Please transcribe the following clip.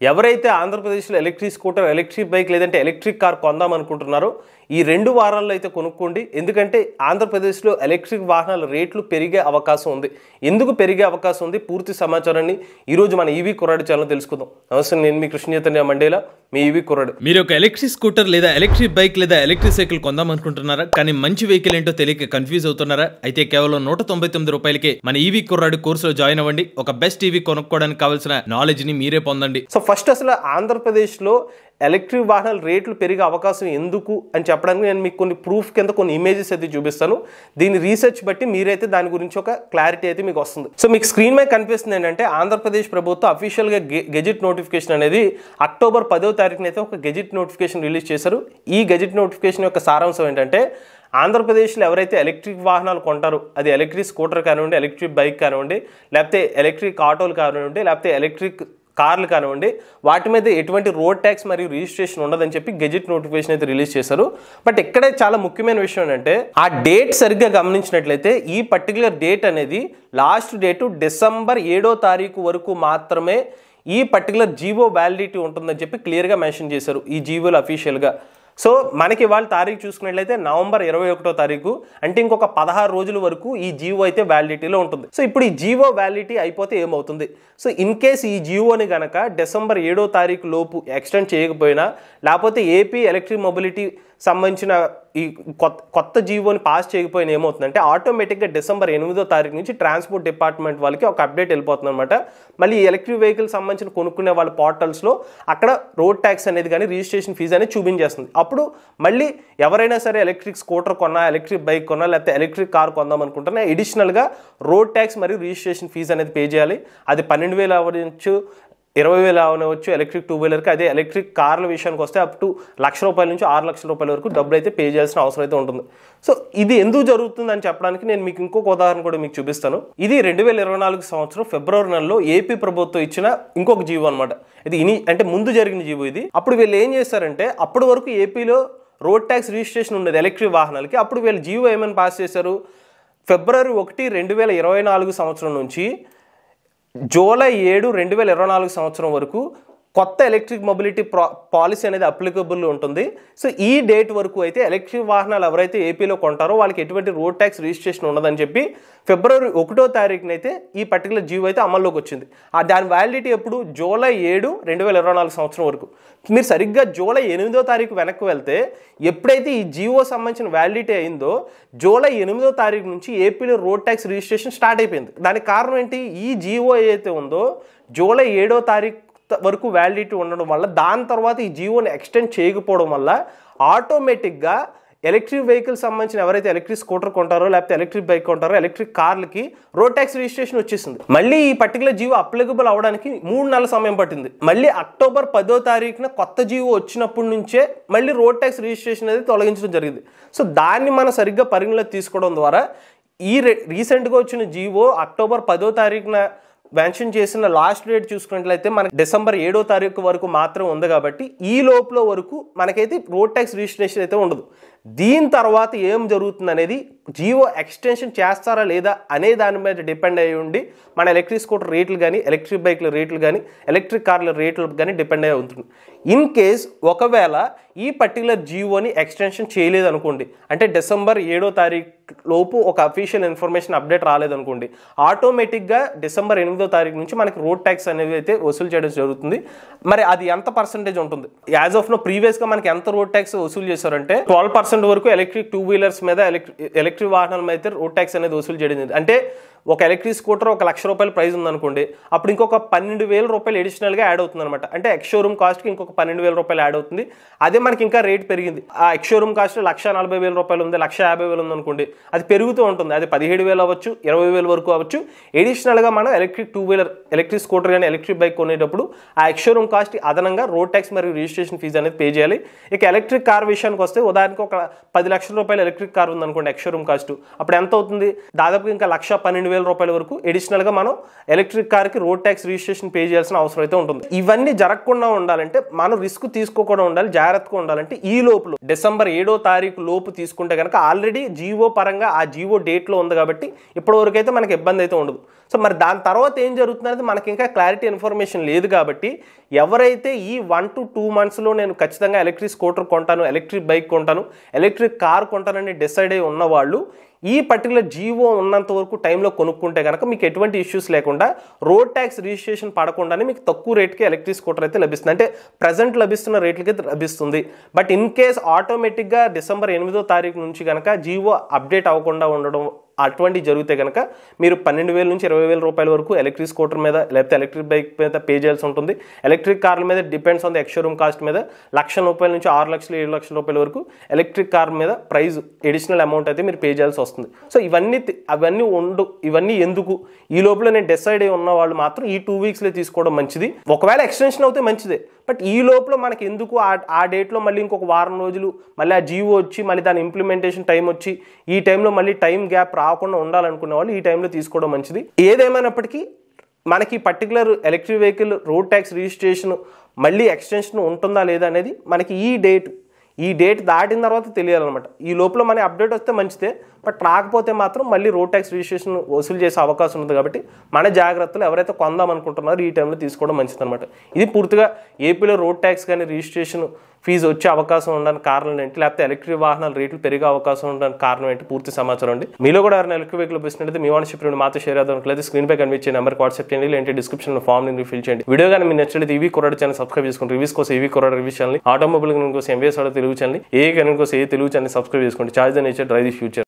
ఎవరైతే ఆంధ్రప్రదేశ్లో electric scooter, electric bike లేదంటే ఎలక్ట్రిక్ కార్ కొందాం అనుకుంటున్నారో ఈ 2 వారాల్లో అయితే కొనుక్కోండి. ఎందుకంటే ఆంధ్రప్రదేశ్లో ఎలక్ట్రిక్ వాహనాల రేట్లు పెరిగే అవకాశం ఉంది. ఎందుకు పెరిగే అవకాశం ఉంది? పూర్తి సమాచారాన్ని ఈరోజు మన ఈవీ కుర్రాడు ఛానల్ తెలుసుకుందాం. నమస్తే, నేను మీ కృష్ణ చైతన్య మండేలా, మీ ఈవీ కుర్రాడు. మీరు ఒక ఎలక్ట్రిక్ స్కూటర్ లేదా ఎలక్ట్రిక్ బైక్ లేదా ఎలక్ట్రిక్ సైకిల్ కొందాం అనుకుంటున్నారా? కానీ మంచి వెహికల్ ఏంటో తెలియక కన్ఫ్యూజ్ అవుతున్నారా? అయితే కేవలం 199 రూపాయలకే మన ఈవీ కుర్రాడు కోర్సులో జాయిన్ అవ్వండి. ఒక బెస్ట్ ఈవీ కొనుక్కోవడానికి కావాల్సిన నాలెడ్జ్ ని మీరే పొందండి. సో ఫస్ట్ అసలు ఆంధ్రప్రదేశ్లో ఎలక్ట్రిక్ వాహనాల రేట్లు పెరిగే అవకాశం ఎందుకు అని చెప్పడానికి నేను మీకు కొన్ని ప్రూఫ్ కింద కొన్ని ఇమేజెస్ అయితే చూపిస్తాను. దీని రీసెర్చ్ బట్టి మీరైతే దాని గురించి ఒక క్లారిటీ అయితే మీకు వస్తుంది. సో మీకు స్క్రీన్ మీద కనిపిస్తుంది ఏంటంటే ఆంధ్రప్రదేశ్ ప్రభుత్వం అఫీషియల్గా గెజిట్ నోటిఫికేషన్ అనేది అక్టోబర్ 10వ తారీఖున అయితే ఒక గెజిట్ నోటిఫికేషన్ రిలీజ్ చేశారు. ఈ గెజిట్ నోటిఫికేషన్ యొక్క సారాంశం ఏంటంటే ఆంధ్రప్రదేశ్లో ఎవరైతే ఎలక్ట్రిక్ వాహనాలు కొంటారో, అది ఎలక్ట్రిక్ స్కూటర్ కానివ్వండి, ఎలక్ట్రిక్ బైక్ కానివ్వండి, లేకపోతే ఎలక్ట్రిక్ ఆటోలు కానివ్వండి, లేకపోతే ఎలక్ట్రిక్ కార్లు కానివ్వండి, వాటి మీద ఎటువంటి రోడ్ ట్యాక్స్ మరియు రిజిస్ట్రేషన్ ఉండదని చెప్పి గెజిట్ నోటిఫికేషన్ అయితే రిలీజ్ చేశారు. బట్ ఇక్కడే చాలా ముఖ్యమైన విషయం ఏంటంటే ఆ డేట్ సరిగ్గా గమనించినట్లయితే ఈ పర్టికులర్ డేట్ అనేది లాస్ట్ డేటు డిసెంబర్ 7వ తారీఖు వరకు మాత్రమే ఈ పర్టికులర్ జీవో వ్యాలిడిటీ ఉంటుందని చెప్పి క్లియర్గా మెన్షన్ చేశారు ఈ జీవోలు అఫీషియల్గా. సో మనకి వాళ్ళ తారీఖు చూసుకున్నట్లయితే నవంబర్ 21వ తారీఖు, అంటే ఇంకొక 16 రోజుల వరకు ఈ జీవో అయితే వ్యాలిడిటీలో ఉంటుంది. సో ఇప్పుడు ఈ జీవో వ్యాలిడిటీ అయిపోతే ఏమవుతుంది? సో ఇన్ కేస్ ఈ జీవోని గనక డిసెంబర్ 7వ తారీఖు లోపు ఎక్స్టెండ్ చేయకపోయినా, లేకపోతే ఏపీ ఎలక్ట్రిక్ మొబిలిటీ సంబంధించిన ఈ కొత్త జీవోని పాస్ చేయకపోయినా ఏమవుతుందంటే ఆటోమేటిక్గా డిసెంబర్ 8వ తారీఖు నుంచి ట్రాన్స్పోర్ట్ డిపార్ట్మెంట్ వాళ్ళకి ఒక అప్డేట్ వెళ్ళిపోతుంది అనమాట. మళ్ళీ ఎలక్ట్రిక్ వెహికల్ సంబంధించిన కొనుక్కునే వాళ్ళ పోర్టల్స్లో అక్కడ రోడ్ ట్యాక్స్ అనేది కానీ రిజిస్ట్రేషన్ ఫీజు అనేది చూపించేస్తుంది. అప్పుడు మళ్ళీ ఎవరైనా సరే ఎలక్ట్రిక్ స్కూటర్ కొన్నా, ఎలక్ట్రిక్ బైక్ కొన్నా, లేకపోతే ఎలక్ట్రిక్ కార్ కొందాం అనుకుంటున్నా అడిషనల్గా రోడ్ ట్యాక్స్ మరియు రిజిస్ట్రేషన్ ఫీజు అనేది పే చేయాలి. అది 12,000 అవ్వచ్చు, 20,000 అవ్వచ్చు ఎలక్ట్రిక్ 2 వీలర్కి. అదే ఎలక్ట్రిక్ కార్ల విషయానికి వస్తే అప్ టు ₹1,00,000 నుంచి ₹6,00,000 వరకు డబ్బులు అయితే పే చేయాల్సిన అవసరం అయితే ఉంటుంది. సో ఇది ఎందుకు జరుగుతుంది అని చెప్పడానికి నేను మీకు ఇంకొక ఉదాహరణ కూడా మీకు చూపిస్తాను. ఇది 2024 సంవత్సరం ఫిబ్రవరి నెలలో ఏపీ ప్రభుత్వం ఇచ్చిన ఇంకొక జీవో అనమాట. ఇది అంటే ముందు జరిగిన జీవో ఇది. అప్పుడు వీళ్ళు ఏం చేశారంటే అప్పటి వరకు ఏపీలో రోడ్ ట్యాక్స్ రిజిస్ట్రేషన్ ఉండేది ఎలక్ట్రిక్ వాహనాలకి. అప్పుడు వీళ్ళు జీవో ఏమైనా పాస్ చేశారు? ఫిబ్రవరి 1, 2024 సంవత్సరం నుంచి జూలై 7, 2024 సంవత్సరం వరకు కొత్త ఎలక్ట్రిక్ మొబిలిటీ పాలసీ అనేది అప్లికబుల్ ఉంటుంది. సో ఈ డేట్ వరకు అయితే ఎలక్ట్రిక్ వాహనాలు ఎవరైతే ఏపీలో కొంటారో వాళ్ళకి ఎటువంటి రోడ్ ట్యాక్స్ రిజిస్ట్రేషన్ ఉండదని చెప్పి ఫిబ్రవరి 1వ తారీఖున అయితే ఈ పర్టికులర్ జీవో అయితే అమల్లోకి వచ్చింది. దాని వ్యాలిడిటీ ఎప్పుడు? జూలై 7, 2024 సంవత్సరం వరకు. మీరు సరిగ్గా జూలై 8వ తారీఖు వెనక్కి వెళ్తే ఎప్పుడైతే ఈ జీవో సంబంధించిన వ్యాలిడిటీ అయిందో జూలై 8వ తారీఖు నుంచి ఏపీలో రోడ్ ట్యాక్స్ రిజిస్ట్రేషన్ స్టార్ట్ అయిపోయింది. దానికి కారణం ఏంటి? ఈ జీవో ఏదైతే ఉందో జూలై 7వ తారీఖు వరకు వ్యాలిడిటీ ఉండడం వల్ల, దాని తర్వాత ఈ జీవోని ఎక్స్టెండ్ చేయకపోవడం వల్ల ఆటోమేటిక్గా ఎలక్ట్రిక్ వెహికల్ సంబంధించిన ఎవరైతే ఎలక్ట్రిక్ స్కూటర్ కొంటారో, లేకపోతే ఎలక్ట్రిక్ బైక్ కొంటారో, ఎలక్ట్రిక్ కార్లకి రోడ్ ట్యాక్స్ రిజిస్ట్రేషన్ వచ్చేసింది. మళ్ళీ ఈ పర్టికులర్ జీవో అప్లికబుల్ అవ్వడానికి 3 నెలల సమయం పట్టింది. మళ్ళీ అక్టోబర్ 10వ తారీఖున కొత్త జీవో వచ్చినప్పటి నుంచే మళ్ళీ రోడ్ ట్యాక్స్ రిజిస్ట్రేషన్ అనేది తొలగించడం జరిగింది. సో దాన్ని మనం సరిగ్గా పరిగణలోకి తీసుకోవడం ద్వారా ఈ రీసెంట్గా వచ్చిన జీవో అక్టోబర్ 10వ తారీఖున మెన్షన్ చేసిన లాస్ట్ డేట్ చూసుకున్నట్లయితే మనకి డిసెంబర్ 7వ తారీఖు వరకు మాత్రం ఉంది. కాబట్టి ఈ లోపల వరకు మనకైతే రోడ్ ట్యాక్స్ రిజిస్ట్రేషన్ అయితే ఉండదు. దీని తర్వాత ఏం జరుగుతుంది అనేది జీవో ఎక్స్టెన్షన్ చేస్తారా లేదా అనే దాని మీద డిపెండ్ అయ్యి ఉండి మన ఎలక్ట్రిక్ స్కూటర్ రేట్లు కానీ, ఎలక్ట్రిక్ బైక్ల రేట్లు కానీ, ఎలక్ట్రిక్ కార్ల రేట్లు కానీ డిపెండ్ అయ్యి ఉంటుంది. ఇన్ కేస్ ఒకవేళ ఈ పర్టికులర్ జీవోని ఎక్స్టెన్షన్ చేయలేదు అనుకోండి, అంటే డిసెంబర్ 7వ తారీఖు లోపు ఒక అఫీషియల్ ఇన్ఫర్మేషన్ అప్డేట్ రాలేదనుకోండి, ఆటోమేటిక్గా డిసెంబర్ 8వ తారీఖు నుంచి మనకి రోడ్ ట్యాక్స్ అనేవి అయితే వసూలు చేయడం జరుగుతుంది. మరి అది ఎంత పర్సెంటేజ్ ఉంటుంది? యాజ్ ఆఫ్ నో ప్రీవియస్గా మనకి ఎంత రోడ్ ట్యాక్స్ వసూలు చేశారంటే 12% వరకు ఎలక్ట్రిక్ 2 వీలర్స్ మీద, ఎలక్ట్రిక్ వాహనాల మీద అయితే రోడ్ ట్యాక్స్ అనేది వసూలు చేయడం జరిగింది. అంటే ఒక ఎలక్ట్రిక్ స్కూటర్ ₹1,00,000 ప్రైస్ ఉందనుకోండి, అప్పుడు ఇంకొక ₹12,000 అడిషనల్గా యాడ్ అవుతుంది అనమాట. అంటే ఎక్స్ షోరూమ్ కాస్ట్కి ఇంకొక ₹12,000 యాడ్ అవుతుంది. అదే మనకి ఇంకా రేట్ పెరిగింది. ఆ ఎక్స్ షోరూమ్ కాస్ట్ ₹1,40,000 ఉంది, ₹1,50,000 ఉంది అనుకోండి, అది పెరుగుతూ ఉంటుంది. అది 17,000 అవ్వచ్చు, 20,000 వరకు అవ్వచ్చు. అడిషనల్గా మనం ఎలక్ట్రిక్ 2 వీలర్, ఎలక్ట్రిక్ స్కూటర్ కానీ ఎలక్ట్రిక్ బైక్ కొనేటప్పుడు ఆ ఎక్స్ షోరూమ్ కాస్ట్ అదనంగా రోడ్ ట్యాక్స్ మరియు రిజిస్ట్రేషన్ ఫీజు అనేది పే చేయాలి. ఇక ఎలక్ట్రిక్ కార్ విషయానికి వస్తే ఉదాహరణకు ఒక ₹10,00,000 ఎలక్ట్రిక్ కార్ ఉందనుకోండి ఎక్స్ షోరూమ్ కాస్ట్, అప్పుడు ఎంత అవుతుంది? దాదాపు ఇంకా ₹1,12,000 వరకు అడిషనల్గా మనం ఎలక్ట్రిక్ కార్కి రోడ్ ట్యాక్స్ రిజిస్ట్రేషన్ పే చేయాల్సిన అవసరం అయితే ఉంటుంది. ఇవన్నీ జరగకుండా ఉండాలంటే మనం రిస్క్ తీసుకోకుండా ఉండాలి, జాగ్రత్తగా ఉండాలంటే ఈ లోపల డిసెంబర్ 7వ తారీఖు లోపు తీసుకుంటే కనుక ఆల్రెడీ జీవో పరంగా ఆ జీవో డేట్లో ఉంది కాబట్టి ఇప్పటివరకు అయితే మనకి ఇబ్బంది అయితే ఉండదు. సో మరి దాని తర్వాత ఏం జరుగుతుందనేది మనకి ఇంకా క్లారిటీ ఇన్ఫర్మేషన్ లేదు కాబట్టి ఎవరైతే ఈ 1 to 2 monthsలో నేను ఖచ్చితంగా ఎలక్ట్రిక్ స్కూటర్ కొంటాను, ఎలక్ట్రిక్ బైక్ కొంటాను, ఎలక్ట్రిక్ కార్ కొంటానని డిసైడ్ అయి ఉన్నవాళ్ళు ఈ పర్టికులర్ జీవో ఉన్నంత వరకు టైంలో కొనుక్కుంటే కనుక మీకు ఎటువంటి ఇష్యూస్ లేకుండా రోడ్ ట్యాక్స్ రిజిస్ట్రేషన్ పడకుండానే మీకు తక్కువ రేట్కి ఎలక్ట్రిక్ స్కూటర్ అయితే లభిస్తుంది. అంటే ప్రజెంట్ లభిస్తున్న రేట్లకి లభిస్తుంది. బట్ ఇన్ కేస్ ఆటోమేటిక్గా December 8వ తారీఖు నుంచి కనుక జీవో అప్డేట్ అవ్వకుండా ఉండడం అటువంటి జరిగితే కనుక మీరు 12,000 నుంచి 20,000 రూపాయల వరకు ఎలక్ట్రిక్ స్కూటర్ మీద లేకపోతే ఎలక్ట్రిక్ బైక్ మీద పే చేయాల్సి ఉంటుంది. ఎలక్ట్రిక్ కార్ల మీద depends on the ex-showroom cost మీద 1,00,000 రూపాయల నుంచి 6 లక్షలు 7 లక్షల రూపాయల వరకు ఎలక్ట్రిక్ కార్ మీద ప్రైస్ ఎడిషనల్ అమౌంట్ అయితే మీరు పే చేయాల్సి వస్తుంది. సో ఇవన్నీ ఎందుకు ఈ లోపల నేను డిసైడ్ అయి ఉన్న వాళ్ళు మాత్రం ఈ 2 weeksలో తీసుకోవడం మంచిది. ఒకవేళ ఎక్స్టెన్షన్ అవుతే మంచిదే. బట్ ఈ లోపల మనకి ఎందుకు ఆ డేట్లో మళ్ళీ ఇంకొక వారం రోజులు మళ్ళీ ఆ జీవో వచ్చి మళ్ళీ దాని ఇంప్లిమెంటేషన్ టైం వచ్చి ఈ టైంలో మళ్ళీ టైం గ్యాప్ రాకుండా ఉండాలనుకునే వాళ్ళు ఈ టైంలో తీసుకోవడం మంచిది. ఏదేమైనప్పటికీ మనకి particular electric vehicle road tax registration మళ్ళీ ఎక్స్టెన్షన్ ఉంటుందా లేదా అనేది మనకి ఈ డేట్ దాటిన తర్వాత తెలియాలన్నమాట. ఈ లోపల మన అప్డేట్ వస్తే మంచిదే. బట్ రాకపోతే మాత్రం మళ్ళీ రోడ్ ట్యాక్స్ రిజిస్ట్రేషన్ వసూలు చేసే అవకాశం ఉంది కాబట్టి మన జాగ్రత్తలు ఎవరైతే కొందాం అనుకుంటున్నారో ఈ టైంలో తీసుకోవడం మంచిది అనమాట. ఇది పూర్తిగా ఏపీలో రోడ్ ట్యాక్స్ కానీ రిజిస్ట్రేషన్ ఫీజు వచ్చే అవకాశం ఉండడానికి కారణం ఏంటి, లేకపోతే ఎలక్ట్రిక్ వాహనాల రేట్లు పెరిగే అవకాశం ఉండడానికి కారణం ఏంటి పూర్తి సమాచారం అండి. మీలో కూడా ఎవరైనా ఎలక్ట్రిక్ వెహికల్ బస్సినట్లయితే మీ ఓనర్షిప్ మాతో షేర్ అవుతుంది. స్క్రీన్ పై కనిపించే నెంబర్కి వాట్సాప్ చేయండి, లేదంటే డిస్క్రిప్షన్ ఫామ్ ని ఫిల్ చేయండి. వీడియో కానీ మీరు నచ్చినట్లయితే ఈవీ కొరాడు ఛానల్ సబ్స్క్రైబ్ చేసుకోండి. రివ్యూస్ కోసం ఈవీ కొరాడు రివ్యూస్ ఛానల్, ఆటోమొబైల్ కోసం ఎంవీఎస్ తెలుగు ఛానల్, ఏ కనుక కోసం ఏ తెలుగు ఛానల్ సబ్స్క్రైబ్ చేసుకోండి. Charge the nature drive the future.